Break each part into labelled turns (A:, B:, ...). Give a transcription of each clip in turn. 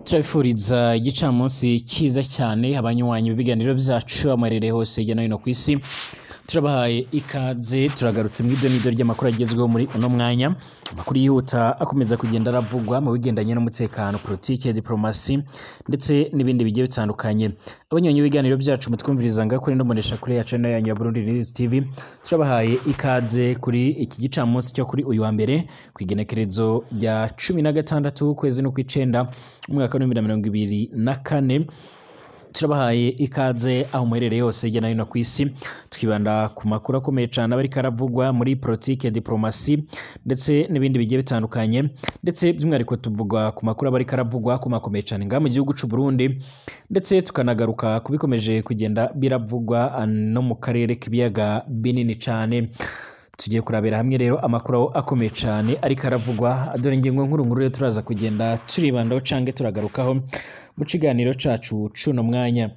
A: turabifuriza igicamunsi cyiza cyane abanywanyi b'ibiganiro byacu amarere hose hirya no hino ku isi. Turabahaye ikaze, turagarutse mu idonido ry'amakuru agezweho muri uno mwanya. Amakuru yihuta akomeza kugenda aravugwa mu bigendanye n'umutekano, politike, diplomasi ndetse n'ibindi bigiye bitandukanye. Abanywanyi b'ibiganiro byacu mutwumviriza ngakuri no munesha kuri ya channel yanyu ya Burundi News TV. Turabahaye ikaze kuri iki gicamunsi cyo kuri uyu wa mbere ku igenekerezo rya 16 kwezi no kw'icenda umwaka wa 2024. Turabahaye ikaze aho muherereye hose hirya no hino ku isi, tukibanda ku makuru akomeye cyane abari karavugwa muri politike, diplomasi ndetse n'ibindi bigiye bitandukanye, ndetse by'umwihariko tuvuga ku makuru abari karavugwa ku makomeye cyane ngaha mu gihugu cy'u Burundi, ndetse tukanagaruka kubikomeje kugenda biravugwa no mu karere k'ibiyaga binini cyane. Tugiye kurabera hamwe rero amakuru akomeye cyane ariko aravugwa, dore ingingo nkuru rero turaza kugenda turibandaho canke turagarukaho mu kiganiro cacu cuno mwanya.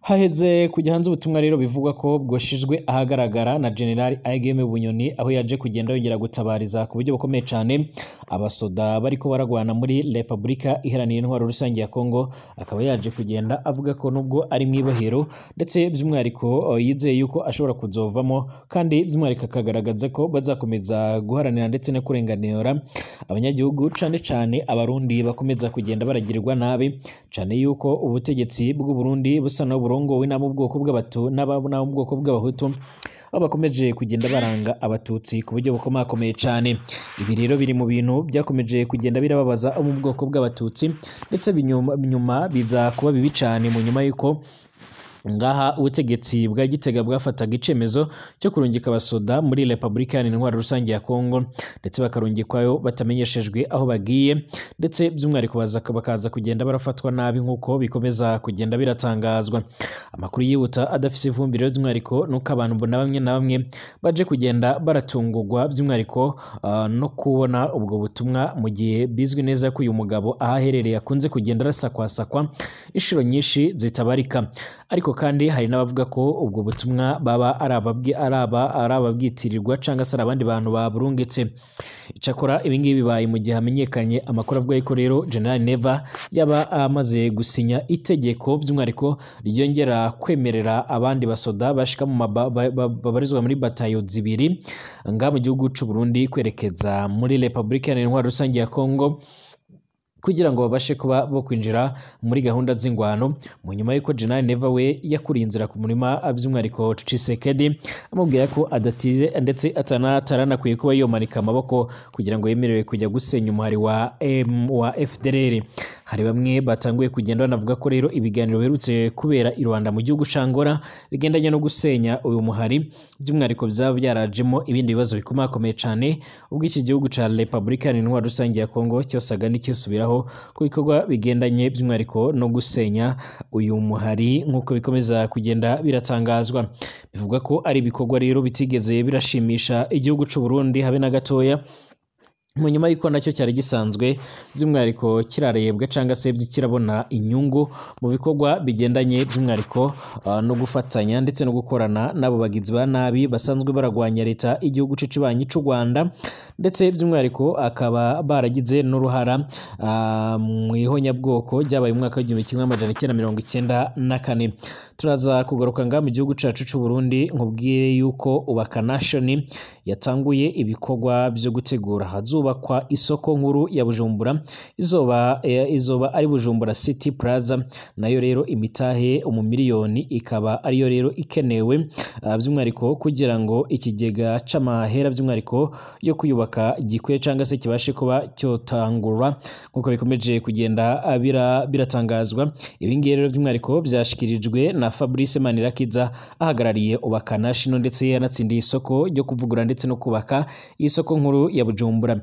A: Haheze kujya hanze ubutumwa rero bivugwa ko bwoshijwe ahagaragara na General Aigeme Bunyoni, aho yaje kugenda yongera gutabariza ku buryo bukomeye cyane abasoda bariko baragwana muri Republika Iharanira Intwaro Rusange ya Kongo. Akaba yaje kugenda avuga ko nubwo ari mw'ibohero ndetse by'umwihariko yizeye yuko ashobora kuzovamo, kandi by'umwihariko akagaragaza ko bazakomeza guharanira ndetse no kurenganura abanyagihugu cane cane abarundi bakomeza kugenda baragirirwa nabi cane, yuko ubutegetsi bw'u Burundi busa no burongowe na mu bwoko bw'abatu n'abana mu bwoko bw'abahutu, aho bakomeje kugenda baranga abatutsi ku buryo bukomakomeye cyane. Ibi rero biri mu bintu byakomeje kugenda birababaza mu bwoko bw'abatutsi, ndetse nyuma biza kuba bibi cyane mu nyuma y'uko ngaha ubutegetsi bwa Gitega bwafataga icemezo cyo kurungika abasoda muri Republika Iharanira Intwaro Rusange ya Kongo, ndetse bakarungikwayo batamenyeshejwe aho bagiye, ndetse by'umwihariko bakaza kugenda barafatwa nabi nk'uko bikomeza kugenda biratangazwa. Amakuru yihuta adafise ivumbiro, by'umwihariko nuko abantu na bamwe baje kugenda baratungurwa by'umwihariko no kubona ubwo butumwa, mu gihe bizwi neza ko uyu mugabo ahaherereye akunze kugenda arasakwasakwa inshuro nyinshi zitabarika. Ariko kandi hari n'abavuga ko ubwo butumwa baba ari ababwitirirwa cyangwa se abandi bantu baburungitse. Icyakora ibingibi bibaye mu gihe hamenyekanye amakuru avuga ko rero General Neva yaba amaze gusinya itegeko by'umwihariko ryongera kwemerera abandi basoda bashika mu babarizwa muri batayo zibiri ngaha mu gihugu cy'u Burundi kwerekeza muri Republika Iharanira Intwaro Rusange ya Kongo, kugira ngo babashe kuba bo kwinjira muri gahunda z'ingwano, mu nyuma y'uko General Neva we yakuriye inzira ku murima by'umwihariko Tshisekedi amubwira ko adatize ndetse ataranakwiye kuba yomanika amaboko kugira ngo yemerewe kujya gusenya umuhari wa FDLR. Hari bamwe batanguye kugenda banavuga ko rero ibiganiro biherutse kubera i Rwanda mu gihugu ca Angola bigendanye no gusenya uyu muhari, by'umwihariko byaba byarajemo ibindi bibazo bikomakomeye cyane, ubwo iki gihugu ca Republika Iharanira Intwaro Rusange ya Kongo cyosaga n'icyosubiraho ku bikorwa bigendanye by'umwihariko no gusenya uyu muhari nk'uko bikomeza kugenda biratangazwa. Bivuga ko ari ibikorwa rero bitigeze birashimisha igihugu cy'u Burundi habe na gatoya, mu nyuma y'uko nacyo cyari gisanzwe by'umwihariko kirarebwa cyangwa se kirabona inyungu mu bikorwa bigendanye by'umwihariko no gufatanya ndetse no gukorana n'abo bagizi ba nabi basanzwe baragwanya leta igihugu cy'ibanyi cy'u Rwanda, ndetse by'umwihariko akaba baragize n'uruhara mu ihonyabwoko ryabaye mu mwaka w'1994. Turaza kugaruka ngaha mu gihugu cyacu cy'u Burundi nkubwire yuko Ubaka Nation yatanguye ibikorwa byo gutegura hazubakwa isoko nkuru ya Bujumbura, izoba ari Bujumbura City Plaza, nayo rero imitahe umumiliyoni ikaba ariyo rero ikenewe by'umwihariko kugira ngo ikigega c'amahera by'umwihariko yo kuyubaka gikwiye cyangwa se kibashe kuba cyotangurwa nk'uko bikomeje kugenda biratangazwa. Ibi ngibi rero by'umwihariko byashikirijwe na Fabrice Manirakiza ahagarariye Ubaka Nation, ndetse yanatsindiye isoko ryo kuvugura ndetse no kubaka isoko nkuru ya Bujumbura.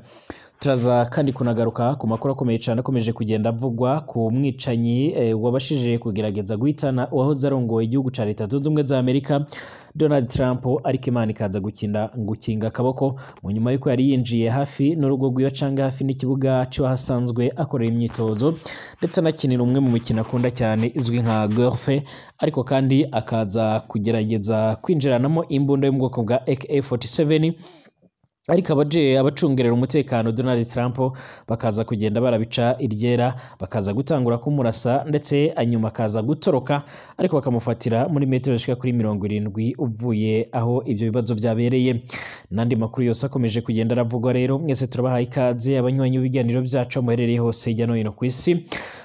A: Turaza kandi kunagaruka ku makuru akomeye cyane akomeje kugenda avugwa ku mwicanyi wabashije kugerageza guhitana uwahoze arongoye igihugu cya Leta Zunze Ubumwe za Amerika Donald Trump, ariko Imana ikaza gukinga akaboko mu nyuma y'uko yari yinjiye hafi n'urugo rw'iyo canga hafi n'ikibuga cyo hasanzwe akorera imyitozo, ndetse anakinira umwe mu mikino akunda cyane izwi nka golf, ariko kandi akaza kugerageza kwinjiranamo imbunda yo mu bwoko bwa AK-47 ariko abacungerera umutekano Donald Trump bakaza kugenda barabica iryera bakaza gutangura kumurasa ndetse anyuma akaza gutoroka ariko bakamufatira muri metero zishika kuri 70 uvuye aho ivyo bibazo byabereye. Nandi makuru yose akomeje kugenda aravugwa rero mwese turabahaye ikaze abanywanyi b'ibiganiro byacu muherereye hose hirya no hino ku isi,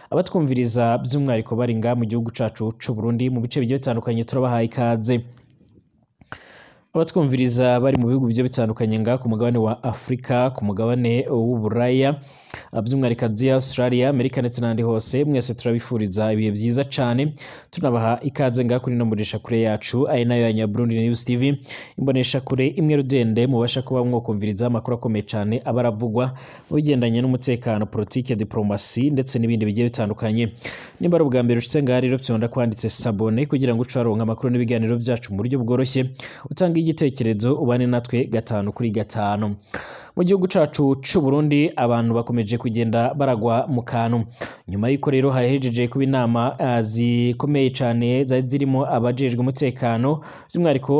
A: abatwumviriza by'umwariko bari nga mu gihugu cacu c'u Burundi mu bice bigiye bitandukanye turabahaye ikaze, abatwumviriza bari mu bihugu bigiye bitandukanye nga ku mugabane wa Afrika, ku mugabane w'Uburaya, by'umwariko Aziya, Australia, Amerika ndetse n'andi hose, mwese turabifuriza ibihe byiza cyane, tunabaha ikaze nga kuri no murisha kure yacu ari nayo ya Burundi News TV, imbonesha kure imwe rudende mubasha kuba mwokumviriza amakuru akomeye cyane abaravugwa mu bigendanye n'umutekano, politike, diplomasi ndetse n'ibindi bigiye bitandukanye. Nimba ari ubwa mbere ushitse nga rero byonda kwanditse sabone kugira ngo ucaronka amakuru n'ibiganiro byacu mu buryo bworoshye, utanga igitekerezo ubane natwe 5 kuri 5. Mu gihugu cacu c'u Burundi abantu bakomeje kugenda baragwa mu kantu nyuma y'uko rero hahejeje kuba inama zikomeye cyane zari zirimo abajejwe umutekano by'umwariko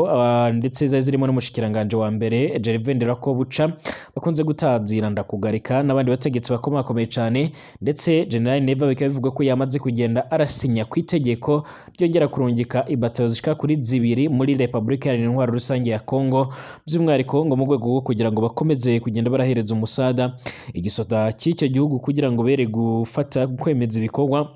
A: ndetse zari zirimo n'umushikiranganje wa mbere Gervais Ndirakobuca bakunze gutazira ndakugarika n'abandi bategetsi bakomeye cyane, ndetse General Neva bikaba bivuga ko yamaze kugenda arasinya ku itegeko ryongera kurungika ibatayo zishika kuri 2 muri Republika ya Intwaro Rusange ya Kongo by'umwariko ngo mu rwego rwo kugira ngo bakomeze kugenda barahereza umusada igisota cy'icyo gihugu kugira ngo bere gufata kwemeza ibikorwa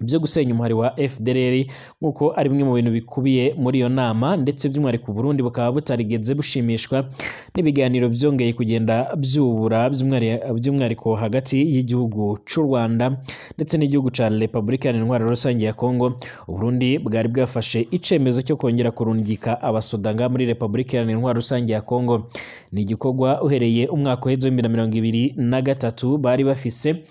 A: byo gusenya umuhari wa FDLR nkuko ari bimwe mu bintu bikubiye muri iyo nama, ndetse by'umwariko Burundi bukaba butarigeze bushimishwa n'ibiganiro byongeye kugenda byubura by'umwariko hagati y'igihugu c'u Rwanda ndetse n'igihugu ca Republika ya Intwaro Rusange ya Kongo. Burundi bwari bwafashe icemezo cyo kongera kurungika abasoda nga muri Republika ya Intwaro Rusange ya Kongo, ni igikorwa uhereye umwaka w'ejo 2023 bari bafise,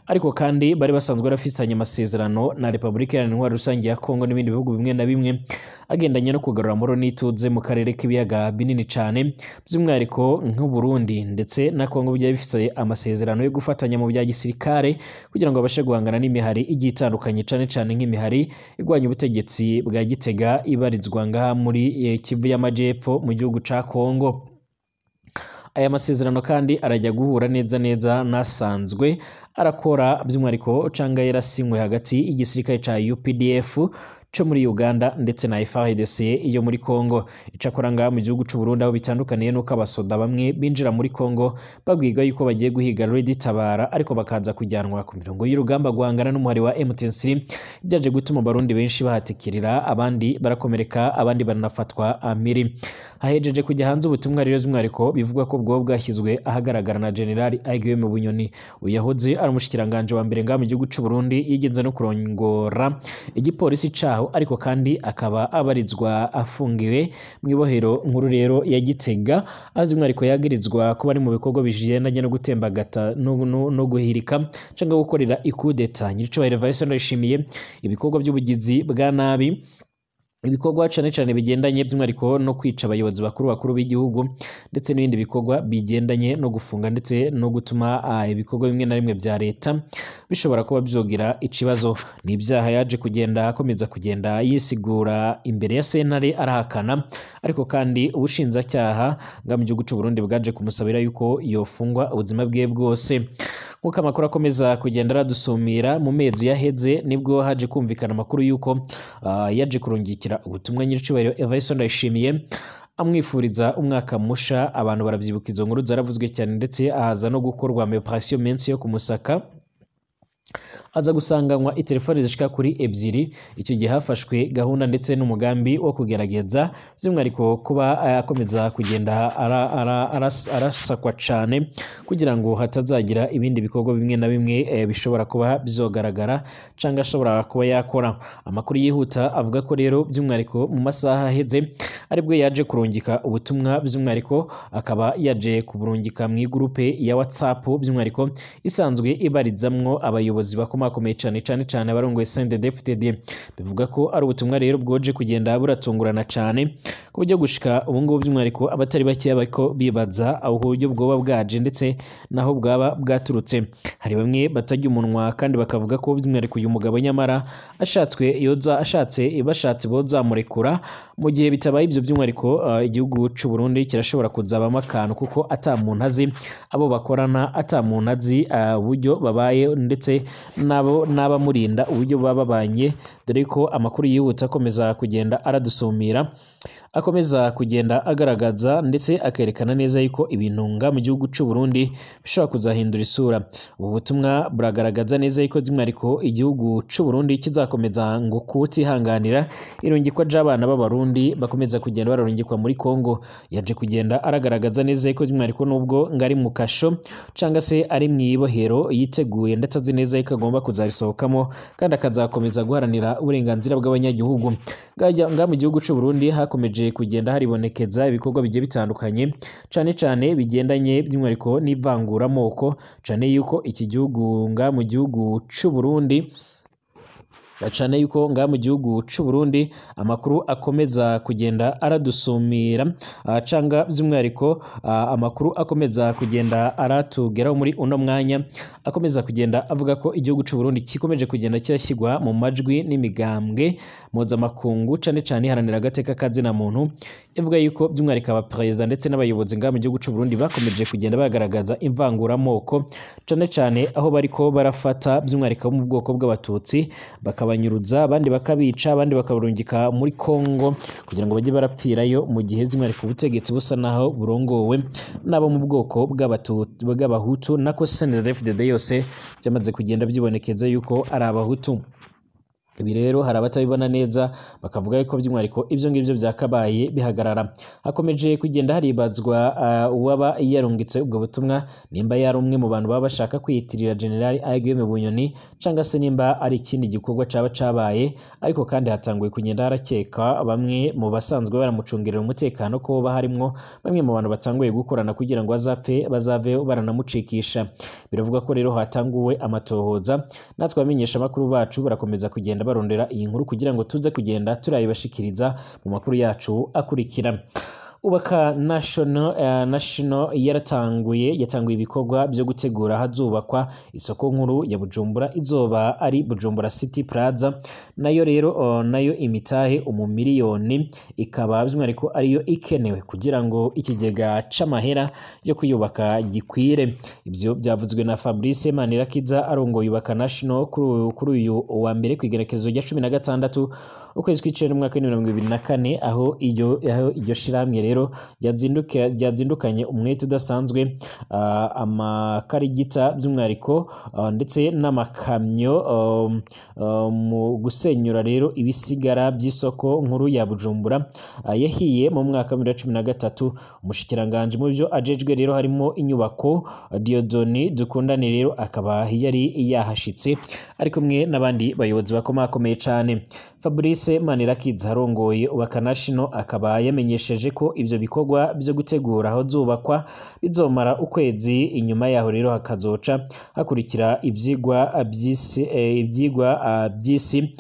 A: ariko kandi bari basanzwe barafitanye amasezerano na Republika ya Intwaro Rusange ya Kongo n'ibindi bihugu bimwe na bimwe agendanye no kugarura amahoro n'ituze mu karere k'ibiyaga binini cyane by'umwariko nk'u Burundi ndetse na Kongo byari bifite amasezerano yo gufatanya mu bya gisirikare kugira ngo babashe guhangana n'imihari igiye itandukanye cyane nk'imihari igwanya ubutegetsi bwa Gitega ibarizwa ngaha muri Kivu y'Amajepfo mu gihugu ca Kongo. Aya masezerano kandi arajya guhura neza nasanzwe arakora by'umwariko canga yarasinywe hagati y'igisirikare ca UPDF co muri Uganda ndetse na FARDC iyo muri Kongo. Icakora nga mu gihugu c'u Burundi aho bitandukaniye nuko abasoda bamwe binjira muri Kongo babwiga yuko bagiye guhiga Red Tabara ariko bakaza kujyanwa ku mirongo y'urugamba guhangana n'umuhari wa M23, byaje gutuma abarundi benshi bahatikirira, abandi barakomereka, abandi baranafatwa amiri. Hahejeje kujya hanze ubutumwa rero by'umwariko bivugwa ko bwo bwashyizwe ahagaragara na General Aigeme Bunyoni uyahoze ari umushikiranganje wa mbere nga mu gihugu c'u Burundi yigenza no kurongora igipolisi caho, ariko kandi akaba abarizwa afungiwe mu ibohero nkuru rero ya Gitega, azi umwariko yagirizwa kuba ari mu bikorwa bigendanye no gutembagata no guhirika cyangwa gukorera ikudeta nyirico Evariste Ndayishimiye, ibikorwa by'ubugizi bwa nabi, ibikorwa cyane bigendanye by'umwariko no kwica abayobozi bakuru b'igihugu ndetse n'ibindi bikorwa bigendanye no gufunga ndetse no gutuma ibikorwa bimwe na rimwe bya leta bishobora kuba byogira ikibazo. Ni ibyaha yaje akomeza kugenda yisigura imbere ya sentare arahakana, ariko kandi ubushinjacyaha nga mu gihugu c'u Burundi bwaje kumusabira yuko yofungwa ubuzima bwe bwose. Nkuko amakuru akomeza kugenda aradusumira mu mezi yaheze nibwo haje kumvikana amakuru yuko yaje kurungikira ubutumwa nyiricubahiro Evariste Ndayishimiye amwifuriza umwaka musha. Abantu barabyibuka izo nkuru zaravuzwe cyane, ndetse ahaza no gukorwa operation mensi yo kumusaka, aza gusanganywa itelefone zishika kuri 2. Icyo gihe hafashwe gahunda ndetse n'umugambi wo kugerageza by'umwariko kuba akomeza kugenda arasakwa cyane kugira ngo hatazagira ibindi bikorwa bimwe na bimwe bishobora kuba bizogaragara cyangwa ashobora kuba yakora. Amakuru yihuta avuga ko rero by'umwariko mu masaha aheze aribwo yaje kurungika ubutumwa by'umwariko, akaba yaje kuburungika mu groupe ya WhatsApp by'umwariko isanzwe ibarizamwo abayobozi bayobozi bakomakomeye cane abarongoye CNDD-FDD bivuga ko ari ubutumwa rero bwoje kugenda buratungurana cane ku buryo gushika ubu ngubu by'umwihariko abatari bake bariko bibaza aho uburyo bwoba bwaje ndetse naho bwaba bwaturutse. Hari bamwe batarya umunwa kandi bakavuga ko by'umwihariko uyu mugabo nyamara bashatse bozamurekura mu gihe bitabaye ibyo by'umwihariko igihugu c'u Burundi kirashobora kuzabamo akantu kuko ata muntu azi abo bakorana, ata muntu azi uburyo babaye ndetse n'abamurinda uburyo baba babanye, dore ko amakuru yihuta akomeza kugenda aradusumira, akomeza kugenda agaragaza ndetse akerekana neza yuko ibintu nga mu gihugu c'u Burundi bishobora kuzahindura isura. Ubu butumwa buragaragaza neza yuko by'umwihariko igihugu c'u Burundi kizakomeza ngo kutihanganira irungikwa ry'abana b'abarundi bakomeza kugenda bararungikwa muri Kongo. Yaje kugenda aragaragaza neza yuko by'umwihariko nubwo ngari mu kasho canga se ari mwibohero yiteguye ndetse azi neza yuko agomba kuzarisohokamo kandi akazakomeza guharanira uburenganzira bw'abanyagihugu. Nga mu gihugu c'u Burundi hakomeje kugenda haribonekeza ibikorwa bigiye bitandukanye cane bigendanye by'umwihariko n'ivanguramoko, cane yuko iki gihugu nga mu gihugu c'u Burundi amakuru akomeza kugenda aradusumira canga by'umwihariko amakuru akomeza kugenda aratugeraho muri uno mwanya, akomeza kugenda avuga ko igihugu c'u Burundi kikomeje kugenda kirashyirwa mu majwi n'imigambwe mpuzamakungu cane iharanira agateka kazina muntu, ivuga yuko by'umwihariko abaperezida ndetse n'abayobozi nga mu gihugu c'u Burundi bakomeje kugenda bagaragaza imvanguramoko cane aho bariko barafata by'umwihariko mu bwoko bw'abatutsi bakabanyuruza, abandi bakabica, abandi bakaburungika muri Kongo kugira ngo bajye barapfirayo, mu gihe by'umwihariko ubutegetsi busa naho burongowe nabo mu bwoko bw'abahutu nako CNDD-FDD yose byamaze kugenda byibonekeza yuko ari abahutu. Ibi rero hari abatabibona neza bakavuga yuko by'umwihariko ivyo ngivyo byakabaye bihagarara. Hakomeje kugenda haribazwa uwaba yarungitse ubwo butumwa nimba yari umwe mu bantu baba bashaka kwiyitirira General Aguilme Bunyoni canga se nimba ari ikindi gikorwa caba cabaye, ariko kandi hatanguye kugenda harakeka bamwe mu basanzwe baramucungerera umutekano ko hoba harimwo bamwe mu bantu batanguye gukorana kugira ngo bazave baranamucikisha. Biravuga ko rero hatanguwe amatohoza, natwe abamenyesha amakuru bacu barakomeza kugenda barondera iyi nkuru kugira ngo tuze kugenda turayibashikiriza mu makuru yacu akurikira. Ubaka National yatanguye ibikorwa byo gutegura hazubakwa isoko nkuru ya Bujumbura, izoba ari Bujumbura City Plaza, nayo rero nayo imitahe umumiliyoni ikaba by'umwihariko ariyo ikenewe kugira ngo ikigega c'amahera yo kuyubaka gikwire. Ibyo byavuzwe na Fabrice Manirakiza arongoye Ubaka National kuri uyu wa mbere kwigerekezo rya 16 ukwezi kw'icenda mu mwaka wa 2024, aho iryo shiramwe rero ryazindukanye umwete udasanzwe, amakarigita by'umwihariko ndetse n'amakamyo mu gusenyura rero ibisigara by'isoko nkuru ya Bujumbura yahiye mu mwaka wa 2013. Umushikiranganje mu byo ajejwe rero harimo inyubako Diodoni Dukundane rero akaba yari yahashitse ari kumwe n'abandi bayobozi bakomakomeye cane. Fabrice Manirakiza arongoye Ubaka National akaba yamenyesheje ko ivyo bikorwa byo gutegura aho zubakwa bizomara ukwezi, inyuma yaho rero hakazoca hakurikira ivyigwa by'isi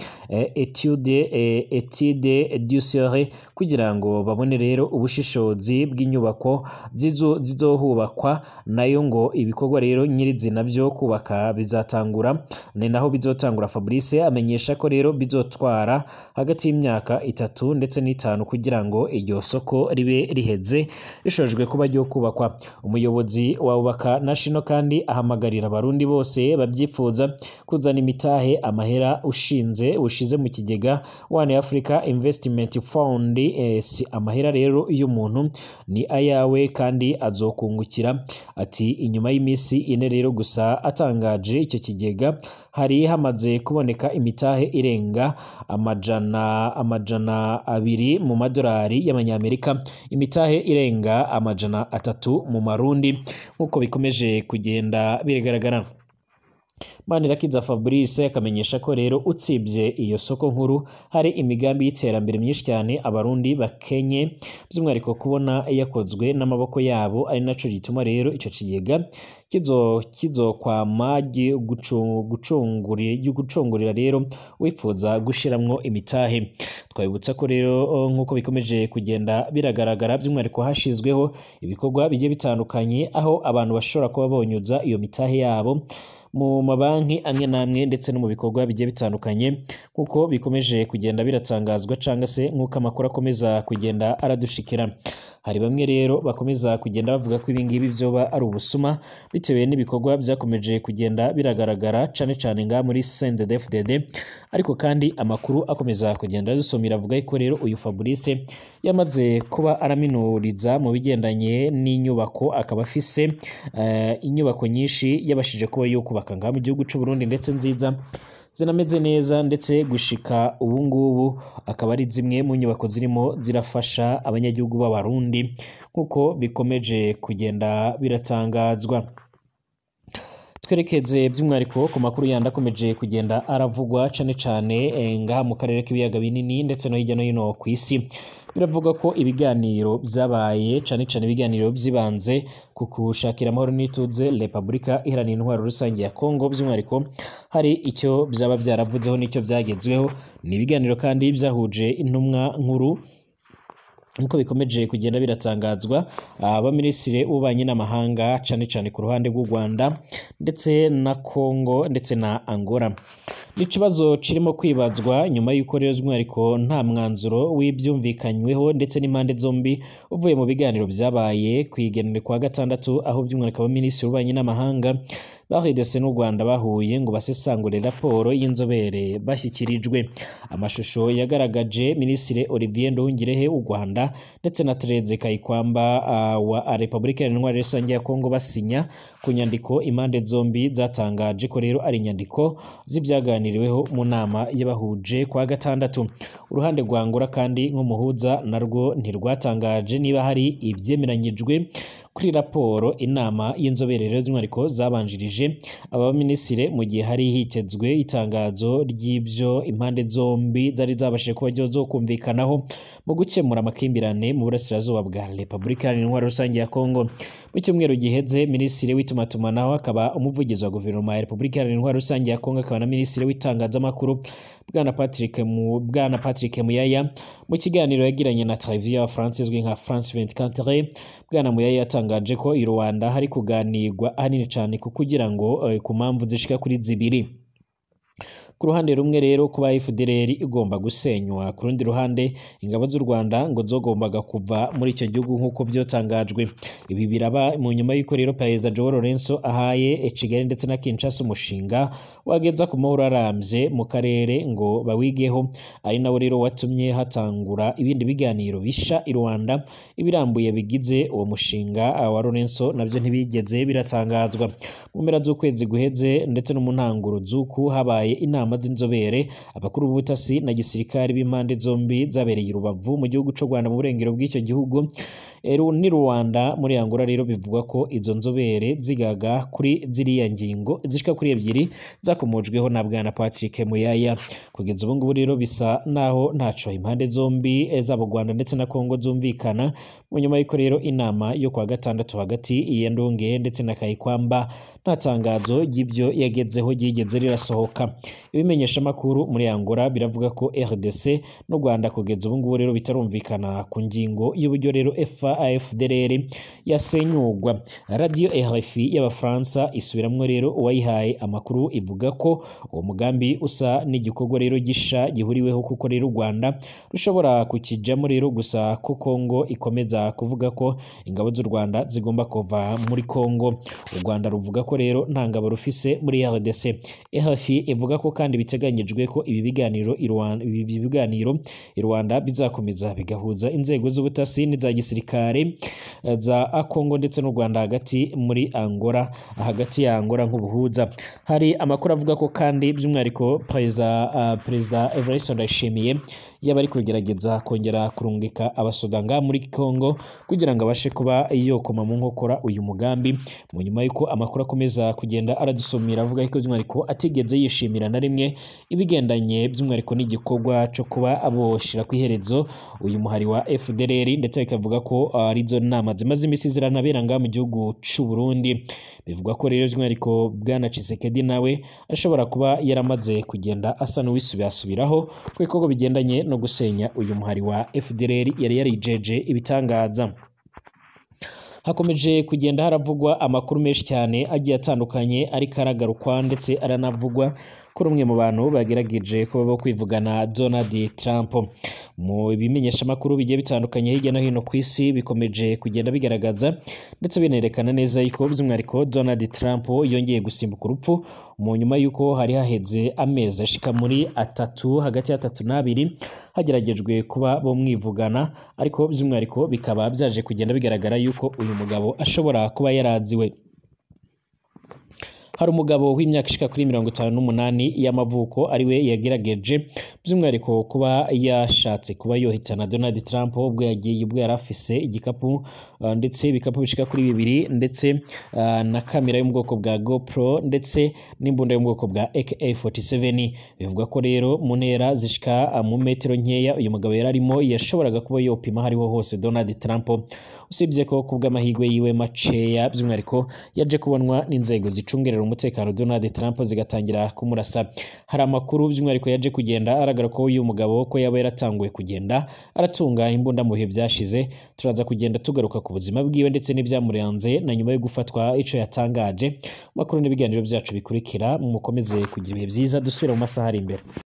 A: etude d'usure kugira ngo babone rero ubushishozi bw'inyubako zizohubakwa, nayo ngo ibikorwa rero nyirizina byo kubaka bizatangura ni naho bizotangura. Fabrice amenyesha ko rero bizotwara hagati y'imyaka 3 ndetse n'5 kugira ngo iryo soko ribe riheze rishojwe kuba ryo kubakwa. Umuyobozi wa Ubaka National kandi ahamagarira abarundi bose babyifuza kuzana imitahe amahera ushize mu kigega One Africa Investment Fund. Si amahera rero y'umuntu ni ayawe kandi azokungukira. Ati inyuma y'imisi 4 rero gusa atangaje icyo kigega hari hamaze kuboneka imitahe irenga amajana 200 mu madolari y'amanyamerika, imitahe irenga amajana 3 mu marundi, nk'uko bikomeje kugenda bigaragara. Manirakiza Fabrice akamenyesha ko rero utsibye iyo soko nkuru hari imigambi y'iterambere myinshi cyane abarundi bakenye by'umwihariko kubona yakozwe n'amaboko yabo, ari naco gituma rero ico kigega kizokwama gucungurira rero wifuza gushiramwo imitahe. Twabibutsa ko rero nk'uko bikomeje kugenda biragaragara by'umwihariko hashizweho ibikorwa bigiye bitandukanye aho abantu bashobora kuba bonyuza iyo mitahe yabo mu mabanki amwe namwe ndetse no mu bikorwa bigiye bitandukanye kuko bikomeje kugenda biratangazwa canga se nk'uko amakuru akomeza kugenda aradushikira. Hari bamwe rero bakomeza kugenda bavuga ko ibingibi byoba ari ubusuma bitewe n'ibikorwa byakomeje kugenda biragaragara cane cane nga muri CNDD-FDD, ariko kandi amakuru akomeza kugenda dusomira avuga ko rero uyu Fabrice yamaze kuba araminuriza mu bigendanye n'inyubako, akaba afise inyubako nyinshi yabashije kuba yo kubaka nga mu gihugu cy'u Burundi ndetse nziza zinameze neza, ndetse gushika ubu ngubu akaba ari zimwe mu nyubako zirimo zirafasha abanyagihugu b'abarundi nk'uko bikomeje kugenda biratangazwa. Twerekeze by'umwihariko ku makuru yandi akomeje kugenda aravugwa cane cane ngaha mu karere k'ibiyaga binini ndetse no hirya no hino ku isi. Biravuga ko ibiganiro byabaye cane cane ibiganiro byibanze ku kushakira amahoro n'ituze Repubulika Iharanira Intwaro Rusange ya Kongo, by'umwihariko hari icyo byaba byaravuzeho n'icyo byagezweho. Ni ibiganiro kandi byahuje intumwa nkuru nkuko bikomeje kugenda biratangazwa, abaminisitiri b'ububanyi n'amahanga cane cane ku ruhande rw'u Rwanda ndetse na Kongo ndetse na Angola. N'ikibazo kirimo kwibazwa nyuma y'uko rero by'umwihariko nta mwanzuro w'ibyumvikanyweho ndetse n'impande zombi uvuye mu biganiro byabaye kwigenera kwa gatandatu, aho by'umwihariko abaminisitiri b'ububanyi n'amahanga bahidese n'u Rwanda bahuye ngo basesangure raporo y'inzobere bashyikirijwe. Amashusho yagaragaje Minisitiri Olivier Nduhungirehe w'u Rwanda ndetse na Therese Kayikwamba wa Repubulika Iharanira Intwaro Rusange ya Kongo basinya ku nyandiko impande zombi zatangaje ko rero ari inyandiko z'ibyaganiriweho mu nama y'abahuje kwa gatandatu. Uruhande rwa Angola kandi nk'umuhuza narwo ntirwatangaje niba hari ibyemeranyijwe kuri raporo inama y'inzobere by'umwihariko zabanjirije aba minisitiri, mu gihe hari hitezwe itangazo ry'ibyo impande zombi zari zabashije kuba zo kumvikanaho mu gukemura amakimbirane mu burasirazuba bwa Repubulika Iharanira Intwaro Rusange ya Kongo. Mu cyumweru giheze Minisitiri w'itumanaho akaba umuvugizi wa guverinoma ya Repubulika Iharanira Intwaro Rusange ya Kongo akaba na Minisitiri w'itangazamakuru Bwana Patrick Muyaya mu kiganiro yagiranye na Televiziyo ya France izwi nka France 24, Bwana Muyaya yatangaje ko i Rwanda hari kuganirwa ahanini cyane kugira ngo ku mpamvu zishika kuri zibiri. Ku ruhande rumwe rero kuba FDLR igomba gusenywa, ku rundi ruhande ingabo z'u Rwanda ngo zogombaga kuva muri icyo gihugu nk'uko byotangajwe. Ibi biraba mu nyuma y'uko rero Perezida Joao Lorenzo ahaye Kigali ndetse na Kinshasa umushinga wageza ku mahoro arambye mu karere ngo bawigeho, ari nawo rero watumye hatangura ibindi biganiro bisha i Rwanda. Ibirambuye bigize uwo mushinga wa Lorenzo nabyo ntibigeze biratangazwa. Mu mpera z'ukwezi guheze ndetse no mu ntanguro z'uku habaye inama z'inzobere abakuru b'ubutasi na gisirikare b'impande zombi zabereye i Rubavu mu gihugu cy'u Rwanda mu burengero bw'icyo gihugu ni Rwanda. Muri Angola rero bivugwa ko izo nzobere zigaga kuri ziriya ngingo zishika kuri ebyiri zakomojweho na Bwana Patrick Muyaya. Kugeza ubu ngubu rero bisa naho ntaco impande zombi z'abo Rwanda ndetse na Kongo zumvikana, mu nyuma y'uko rero inama yo kwa gatandatu hagati ya Ndonge ndetse na Kayikwamba nta tangazo y'ibyo yagezeho ryigeze rirasohoka. Ibimenyesha makuru muri Angola biravuga ko RDC n'u Rwanda kugeza ubu ngubu rero bitarumvikana ku ngingo y'uburyo rero FDLR yasenyugwa. Radio RFI y'Abafaransa isubiramwo rero uwayihaye amakuru ivuga ko uwo mugambi usa n'igikorwa rero gisha gihuriweho, kuko rero u Rwanda rushobora kukijamo rero gusa ko Kongo ikomeza kuvuga ko ingabo z'u Rwanda zigomba kuva muri Kongo. U Rwanda ruvuga ko rero nta ngabo rufise muri RDC. RFI ivuga ko kandi biteganyijwe ko ibi biganiro i Rwanda bizakomeza bigahuza inzego z'ubutasi n'iza gisirikare za Kongo ndetse n'u Rwanda hagati muri Angola, hagati ya Angola nk'ubuhuza. Hari amakuru avuga ko kandi by'umwihariko Perezida Evariste Ndayishimiye yaba ari kugerageza kongera kurungika abasoda nga muri Kongo kugira ngo abashe kuba yokoma mu nkokora uyu mugambi mu nyuma yuko amakuru akomeza kugenda aradusomera avuga ko by'umwihariko atigeze yishimira na rimwe ibigendanye by'umwihariko n'igikorwa cyo kuba aboshira ku iherezo uyu muhari wa FDLR ndetse bikavuga ko arizo nama zimaze imisi ziranabera nga mu gihugu c'u Burundi bivuga ko rero by'umwihariko bwana Tshisekedi nawe ashobora kuba yaramaze kugenda asa n'uwisubirasubiraho ku bikorwa bigendanye no gusenya uyu muhari wa FDLR yari yarijeje ibitangaza. Hakomeje kugenda haravugwa amakuru menshi cyane agiye atandukanye ariko aragarukwa ndetse aranavugwa kuri umwe mu bantu bagerageje kuba bo kwivugana Donald Trump mu bimenyesha makuru bigiye bitandukanye hirya no hino ku isi bikomeje kugenda bigaragaza ndetse binerekana neza yuko by'umwihariko Donald Trump yongeye gusimbuka urupfu mu nyuma yuko hari haheze amezi ashika muri atatu hagati ya 3 na 2 hageragejwe kuba bo mwivugana ariko by'umwihariko bikaba byaje kugenda bigaragara yuko uyu mugabo ashobora kuba yaraziwe. Hari umugabo w'imyaka ishika kuri 58 y'amavuko ariwe yagerageje by'umwihariko kuba yashatse kuba yohitana Donald Trump ubwo yarafise igikapu ndetse ibikapu bishika kuri 2 ndetse na kamera yo mu bwoko bwa GoPro ndetse n'imbunda yo mu bwoko bwa AK-47 bivuga ko rero mu ntera zishika mu metero nkeya uyu mugabo yararimo yashoboraga kuba yopima hariho hose Donald Trump usibye ko kubw'amahigwe yiwe maceya by'umwihariko yaje kubonwa n'inzego zicungerera umutekano Donald Trump zigatangira kumurasa. Hari amakuru by'umwihariko yaje kugenda aragara ko uyu mugabo ko yaba yaratanguye kugenda aratunga imbunda mu bihe byashize turaza kugenda tugaruka ku buzima bwiwe ndetse n'ibyamuranze na nyuma yo gufatwa ico yatangaje makuru n'ibiganiro byacu bikurikira mukomeze kugira ibihe byiza dusubira mu masaha ari imbere.